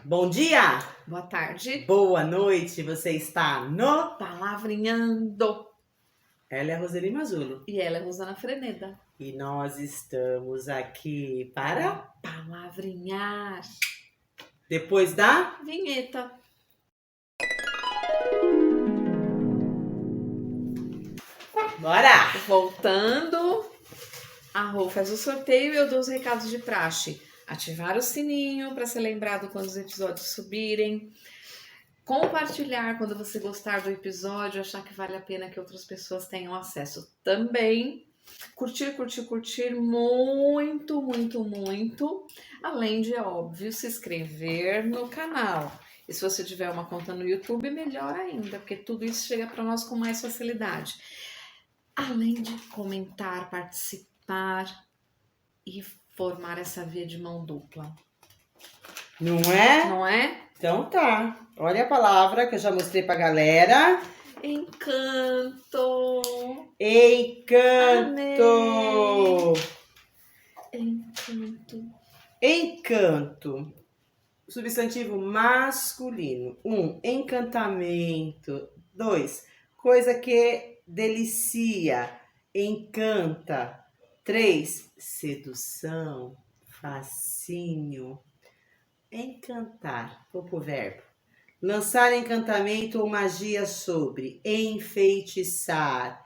Bom dia, Boa tarde. boa noite, você está no... Palavrinhando. Ela é a Roseli Mazulo E ela é Rosana Freneda. e nós estamos aqui para... Palavrinhar. Depois da... Vinheta. Bora! Voltando. A Rô faz o sorteio e eu dou os recados de praxe. Ativar o sininho para ser lembrado quando os episódios subirem. Compartilhar quando você gostar do episódio, achar que vale a pena que outras pessoas tenham acesso também. Curtir muito, muito, muito. Além de, é óbvio, se inscrever no canal. E se você tiver uma conta no YouTube, melhor ainda, porque tudo isso chega para nós com mais facilidade. Além de comentar, participar e formar essa via de mão dupla. Não é? Não é? Então tá. Olha a palavra que eu já mostrei pra galera. Encanto. Encanto. Encanto. Encanto. Substantivo masculino. 1. Encantamento. 2. Coisa que delicia, encanta. 3. Sedução, fascínio. Encantar. Vou pro verbo. Lançar encantamento ou magia sobre. Enfeitiçar.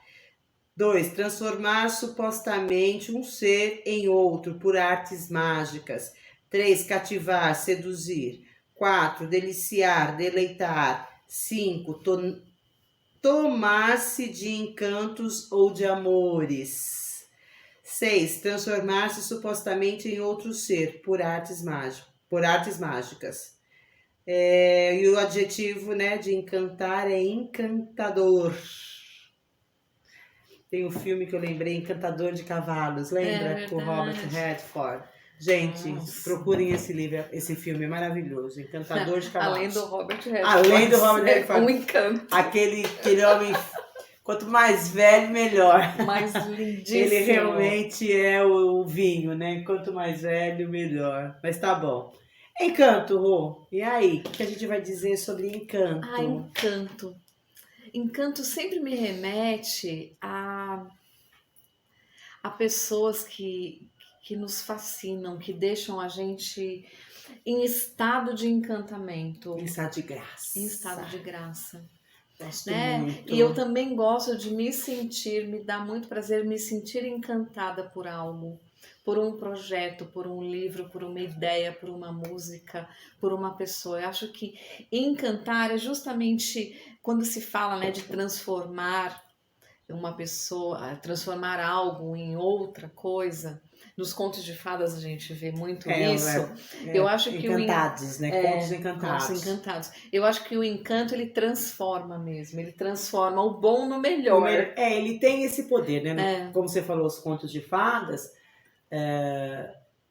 2. Transformar supostamente um ser em outro por artes mágicas. 3. Cativar, seduzir. 4. Deliciar, deleitar. 5. Tomar-se de encantos ou de amores. 6. Transformar-se supostamente em outro ser por artes mágicas. E o adjetivo, né, de encantar é encantador. Tem um filme que eu lembrei, Encantador de Cavalos, lembra? Com o Robert Redford. Gente, procurem esse filme, é maravilhoso. Encantador de Cavalos. Além do Robert Redford. Além do Robert Redford. Um encanto. Aquele homem, quanto mais velho, melhor. Mais lindíssimo. Ele realmente é o vinho, né? Quanto mais velho, melhor. Mas tá bom. Encanto, Rô. E aí, o que a gente vai dizer sobre encanto? Encanto. Encanto sempre me remete a pessoas que nos fascinam, que deixam a gente em estado de encantamento. Em estado de graça. Em estado de graça. Gosto né? muito. E eu também gosto de me dá muito prazer me sentir encantada por algo. Por um projeto, por um livro, por uma ideia, por uma música, por uma pessoa. Eu acho que encantar é justamente quando se fala, né, de transformar uma pessoa, transformar algo em outra coisa. Nos contos de fadas a gente vê muito isso. Eu acho que encantados, né? Contos encantados. Contos encantados. Eu acho que o encanto ele transforma mesmo. Ele transforma o bom no melhor. Ele tem esse poder, né? Como você falou, os contos de fadas.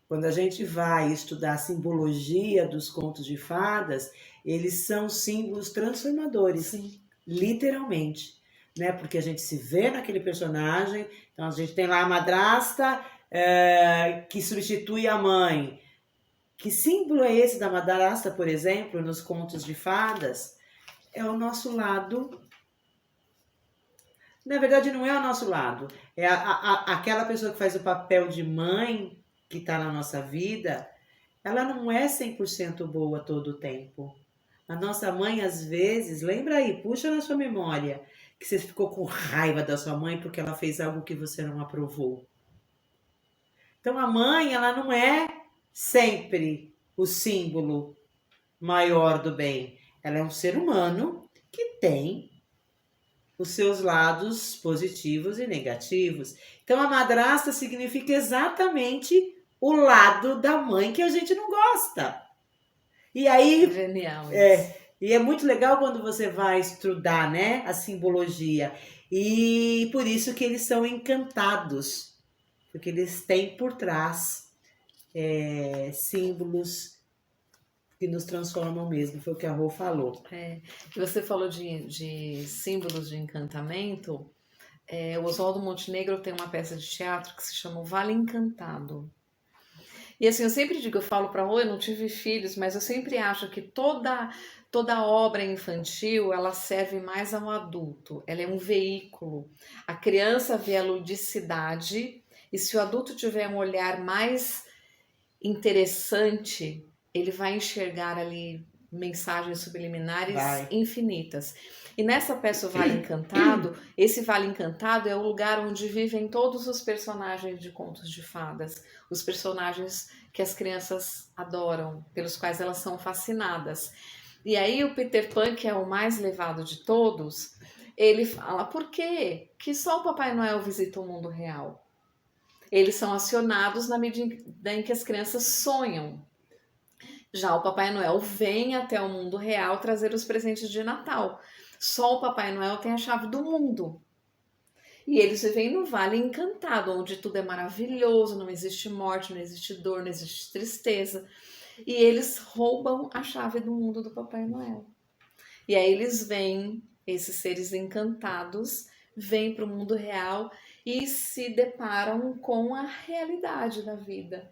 Quando a gente vai estudar a simbologia dos contos de fadas, eles são símbolos transformadores. Sim. Literalmente. Né? Porque a gente se vê naquele personagem. Então a gente tem lá a madrasta que substitui a mãe. Que símbolo é esse da madrasta, por exemplo, nos contos de fadas? É o nosso lado. Na verdade, não é o nosso lado. É aquela pessoa que faz o papel de mãe que está na nossa vida. Ela não é 100% boa todo o tempo. A nossa mãe, às vezes, lembra aí, puxa na sua memória, que você ficou com raiva da sua mãe porque ela fez algo que você não aprovou. Então, a mãe, ela não é sempre o símbolo maior do bem. Ela é um ser humano que tem os seus lados positivos e negativos. Então, a madrasta significa exatamente o lado da mãe que a gente não gosta. E aí... Genial isso. E é muito legal quando você vai estudar, né, a simbologia. E por isso que eles são encantados. Porque eles têm por trás símbolos que nos transformam mesmo. Foi o que a Rô falou. Você falou de símbolos de encantamento. O Oswaldo Montenegro tem uma peça de teatro que se chama O Vale Encantado. E assim, eu sempre digo, eu falo para Rô, eu não tive filhos, mas eu sempre acho que toda obra infantil, ela serve mais ao adulto. Ela é um veículo. A criança vê a ludicidade e se o adulto tiver um olhar mais interessante, ele vai enxergar ali mensagens subliminares Vai. infinitas. E nessa peça O Vale Encantado, esse Vale Encantado é o lugar onde vivem todos os personagens de contos de fadas, os personagens que as crianças adoram, pelos quais elas são fascinadas. E aí o Peter Pan, que é o mais levado de todos, ele fala: por quê que só o Papai Noel visita o mundo real? Eles são acionados na medida em que as crianças sonham. Já o Papai Noel vem até o mundo real trazer os presentes de Natal. Só o Papai Noel tem a chave do mundo. E eles vivem no Vale Encantado, onde tudo é maravilhoso, não existe morte, não existe dor, não existe tristeza. E eles roubam a chave do mundo do Papai Noel. E aí eles vêm, esses seres encantados, vêm para o mundo real e se deparam com a realidade da vida,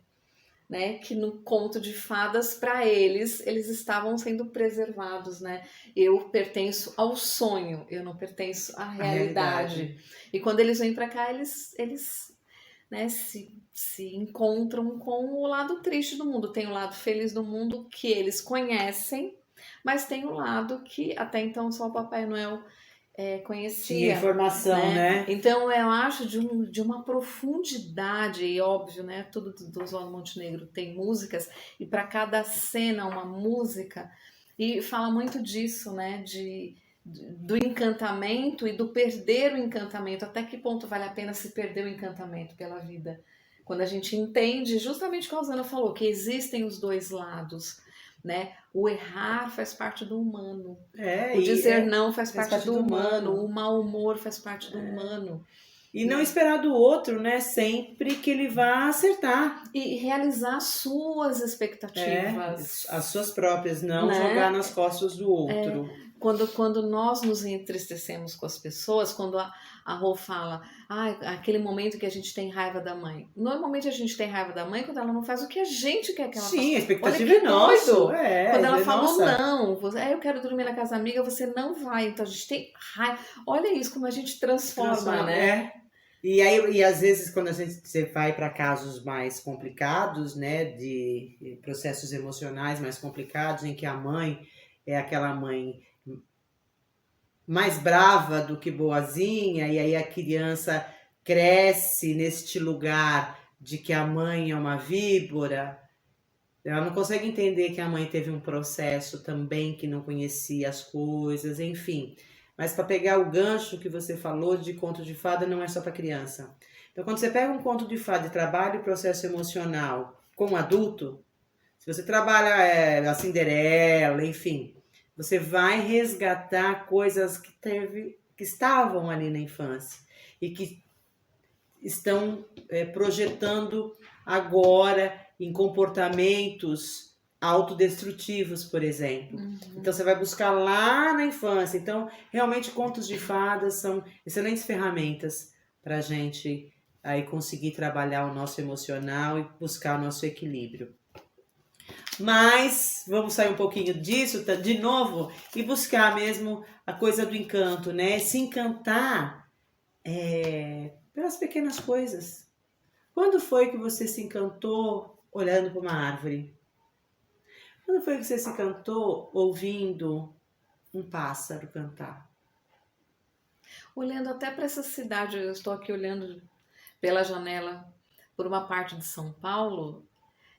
né? Que no conto de fadas, para eles estavam sendo preservados, né? Eu pertenço ao sonho, eu não pertenço à A realidade. realidade. E quando eles vêm para cá, eles né, se encontram com o lado triste do mundo. Tem o lado feliz do mundo que eles conhecem, mas tem o lado que até então só o Papai Noel Tinha conhecia, informação, né? né? Então eu acho de uma profundidade, e óbvio, né? Tudo do Oswaldo Montenegro tem músicas, e para cada cena uma música, e fala muito disso, né? Do encantamento e do perder o encantamento. Até que ponto vale a pena se perder o encantamento pela vida? Quando a gente entende, justamente o que a Rosana falou, que existem os dois lados, né? O errar faz parte do humano. É, O dizer não faz faz parte parte do do humano, humano. o mau humor faz parte do humano, E não né? esperar do outro, né? Sempre que ele vá acertar. E realizar suas É, expectativas, as suas próprias, não jogar né? nas costas do outro. Quando nós nos entristecemos com as pessoas, quando a Rô fala, aquele momento que a gente tem raiva da mãe. Normalmente a gente tem raiva da mãe quando ela não faz o que a gente quer que ela faça. Sim, a Olha expectativa que é nossa. doido! Quando ela É falou nossa. não, eu quero dormir na casa amiga, você não vai. Então a gente tem raiva. Olha isso, como a gente transforma, Transforma, né? é. E aí, e às vezes, quando você vai para casos mais complicados, né, de processos emocionais mais complicados, em que a mãe é aquela mãe mais brava do que boazinha, e aí a criança cresce neste lugar de que a mãe é uma víbora, ela não consegue entender que a mãe teve um processo também que não conhecia as coisas, enfim. Mas para pegar o gancho que você falou de conto de fada, não é só para criança. Então, quando você pega um conto de fada e trabalha o processo emocional com um adulto, se você trabalha a Cinderela, enfim, você vai resgatar coisas que estavam ali na infância e que estão projetando agora em comportamentos autodestrutivos, por exemplo. Então você vai buscar lá na infância. Então, realmente, contos de fadas são excelentes ferramentas para a gente aí conseguir trabalhar o nosso emocional e buscar o nosso equilíbrio. Mas vamos sair um pouquinho disso, de novo, e buscar mesmo a coisa do encanto, né? Se encantar pelas pequenas coisas. Quando foi que você se encantou olhando para uma árvore? Quando foi que você se encantou ouvindo um pássaro cantar? Olhando até para essa cidade, eu estou aqui olhando pela janela por uma parte de São Paulo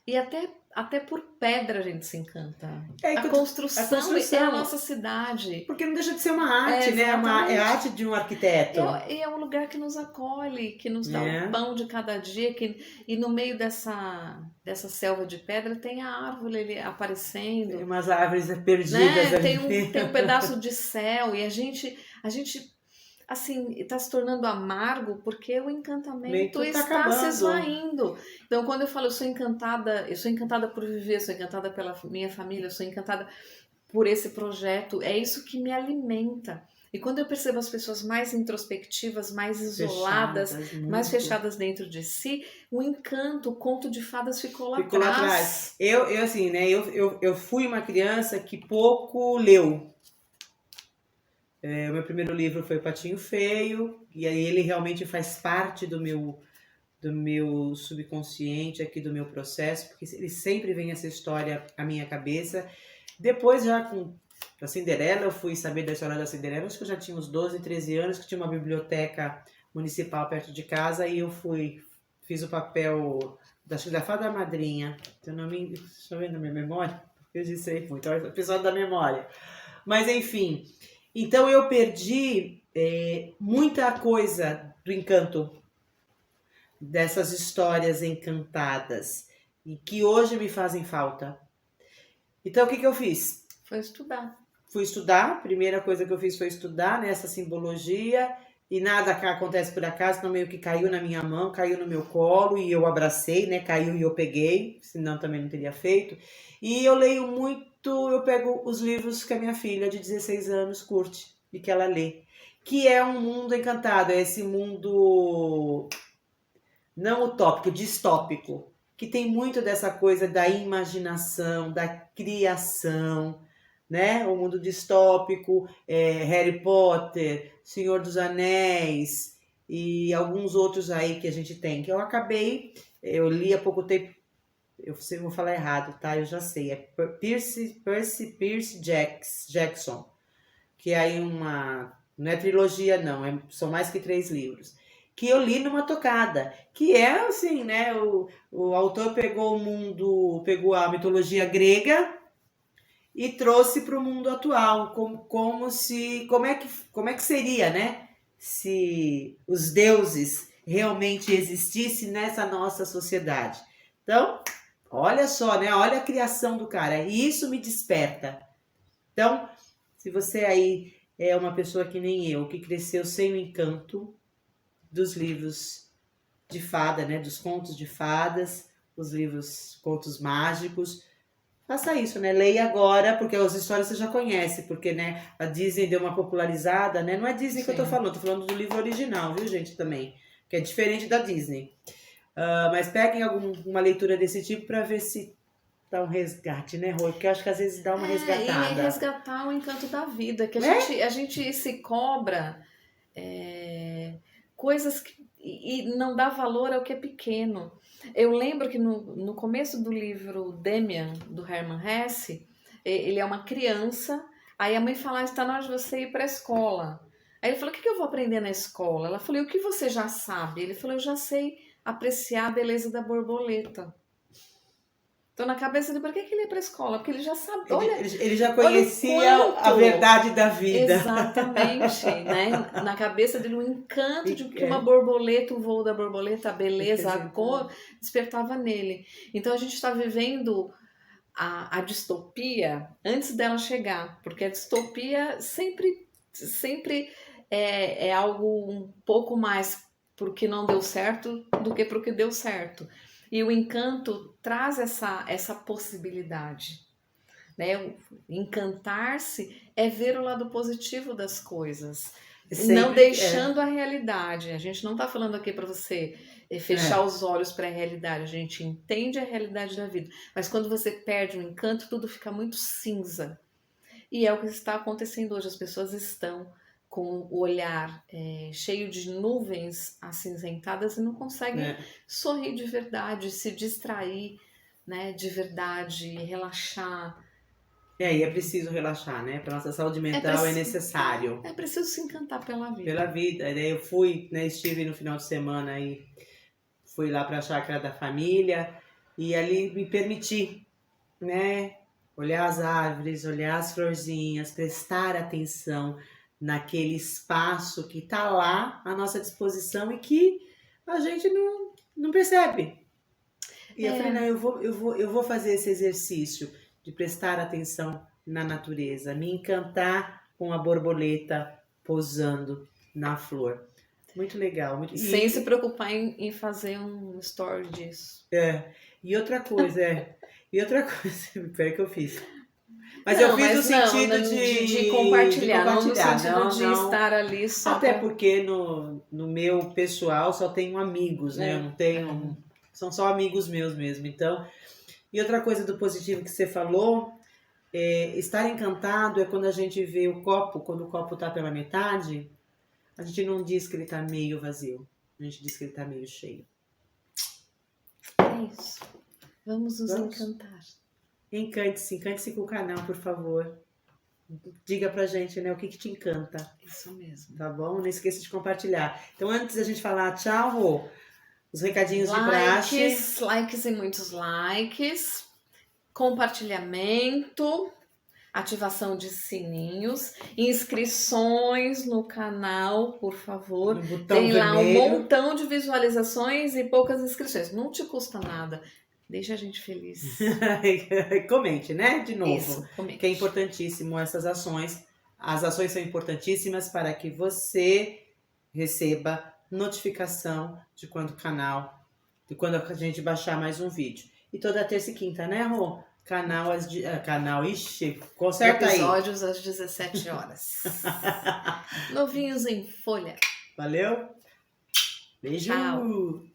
e até por pedra a gente se encanta. A construção é a nossa cidade. Porque não deixa de ser uma arte, né? É a arte de um arquiteto. E é um lugar que nos acolhe, que nos dá o pão de cada dia. E no meio dessa selva de pedra tem a árvore aparecendo. Tem umas árvores perdidas, né? ali. Tem um pedaço de céu e a gente assim, está se tornando amargo porque o encantamento está se esvaindo. Então, quando eu falo eu sou encantada por viver, sou encantada pela minha família, eu sou encantada por esse projeto, é isso que me alimenta. E quando eu percebo as pessoas mais introspectivas, mais isoladas, mais fechadas dentro de si, o encanto, o conto de fadas ficou lá atrás. Eu assim, né? Eu fui uma criança que pouco leu. O meu primeiro livro foi Patinho Feio, e aí ele realmente faz parte do meu subconsciente aqui, do meu processo, porque ele sempre vem essa história à minha cabeça. Depois, já com a Cinderela, eu fui saber da história da Cinderela, acho que eu já tinha uns 12, 13 anos, que tinha uma biblioteca municipal perto de casa, e eu fiz o papel da fada madrinha. Deixa eu ver na minha memória, eu disse aí muito, o episódio da memória. Mas enfim, então eu perdi muita coisa do encanto dessas histórias encantadas e que hoje me fazem falta. Então o que eu fiz? Foi estudar. Fui estudar, a primeira coisa que eu fiz foi estudar nessa simbologia, e nada acontece por acaso, então meio que caiu na minha mão, caiu no meu colo e eu abracei, né? Caiu e eu peguei, senão também não teria feito. E eu leio muito, eu pego os livros que a minha filha de 16 anos curte e que ela lê, que é um mundo encantado, é esse mundo não utópico, distópico, que tem muito dessa coisa da imaginação, da criação, né? O mundo distópico, Harry Potter, Senhor dos Anéis e alguns outros aí que a gente tem, que eu li há pouco tempo, eu sei, vou falar errado, tá? Eu já sei, é Percy Jackson, que é aí não é trilogia não, são mais que 3 livros, que eu li numa tocada, que é assim, né? O autor pegou a mitologia grega e trouxe para o mundo atual, como é que seria, né? Se os deuses realmente existissem nessa nossa sociedade. Então, olha só, né? Olha a criação do cara, e isso me desperta. Então, se você aí é uma pessoa que nem eu, que cresceu sem o encanto dos livros de fada, né? Dos contos de fadas, os livros, contos mágicos, faça isso, né? Leia agora, porque as histórias você já conhece, porque, né, a Disney deu uma popularizada, né? Não é Disney que eu tô falando do livro original, viu, gente, também, que é diferente da Disney. Mas peguem alguma leitura desse tipo para ver se dá um resgate, né, Rô? Porque eu acho que às vezes dá uma resgatada. E resgatar o encanto da vida, que a gente se cobra coisas e não dá valor ao que é pequeno. Eu lembro que no começo do livro Demian, do Hermann Hesse, ele é uma criança, aí a mãe fala, está na hora de você ir para a escola. Aí ele falou, o que eu vou aprender na escola? Ela falou, e o que você já sabe? Ele falou, eu já sei apreciar a beleza da borboleta. Então, na cabeça dele, por que ele ia para a escola? Porque ele já sabe, ele já conhecia a verdade da vida. Exatamente, né? Na cabeça dele, o encanto de que uma borboleta, o voo da borboleta, a beleza, a cor, despertava nele. Então, a gente está vivendo a distopia antes dela chegar, porque a distopia sempre é algo um pouco mais porque não deu certo do que porque deu certo. E o encanto traz essa possibilidade, né? Encantar-se é ver o lado positivo das coisas, não deixando a realidade. A gente não está falando aqui para você fechar os olhos para a realidade, a gente entende a realidade da vida, mas quando você perde o encanto, tudo fica muito cinza. E é o que está acontecendo hoje, as pessoas estão com o olhar cheio de nuvens acinzentadas e não conseguem sorrir de verdade, se distrair, né, de verdade, relaxar. E é preciso relaxar, né? Para nossa saúde mental é necessário. É preciso se encantar pela vida. Pela vida. Eu estive no final de semana e fui lá para a chácara da família e ali me permiti, né? Olhar as árvores, olhar as florzinhas, prestar atenção naquele espaço que está lá à nossa disposição e que a gente não percebe. E eu falei, não, eu vou fazer esse exercício de prestar atenção na natureza, me encantar com a borboleta posando na flor. Muito legal. Sem se preocupar em fazer um story disso. E outra coisa, peraí que eu fiz. Mas Não, eu fiz no mas não, sentido de compartilhar, não no compartilhar, sentido de não. estar ali só Até pra... porque no meu pessoal só tenho amigos, né? Eu não tenho. São só amigos meus mesmo. Então, e outra coisa do positivo que você falou, estar encantado é quando a gente vê o copo, quando o copo tá pela metade, a gente não diz que ele tá meio vazio, a gente diz que ele tá meio cheio. É isso. Vamos nos Vamos? encantar. Encante-se com o canal, por favor. Diga pra gente, né, o que te encanta, Isso mesmo. tá bom? Não esqueça de compartilhar. Então, antes da gente falar tchau, Rô, os recadinhos de praxe. Likes e muitos likes. Compartilhamento. Ativação de sininhos. Inscrições no canal, por favor. No botão Tem lá um vermelho. montão de visualizações e poucas inscrições. Não te custa nada. Deixa a gente feliz. Comente, né? De novo. Isso, comente. Que é importantíssimo essas ações. As ações são importantíssimas para que você receba notificação de quando o canal, de quando a gente baixar mais um vídeo. E toda terça e quinta, né, Rô? Canal, ixi, conserta aí. Episódios às 17 horas. Novinhos em folha. Valeu? Beijo! Tchau.